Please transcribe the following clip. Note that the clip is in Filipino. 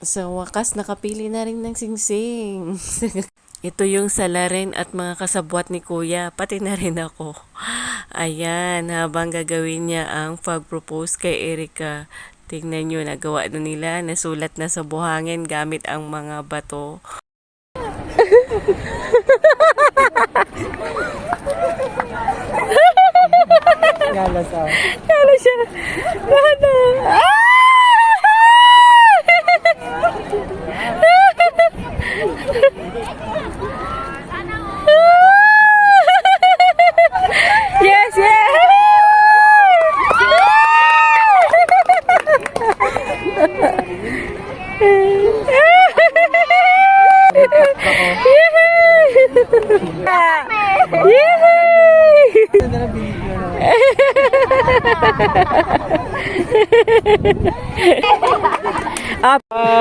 Sa wakas, nakapili na rin ng singsing. Ito yung salarin at mga kasabwat ni Kuya, pati na rin ako. Ayan, habang gagawin niya ang pag-propose kay Erika. Tingnan nyo, nagawa na nila, nasulat na sa buhangin gamit ang mga bato. Galas ah. Kala siya, bata. Yes, yes! Up.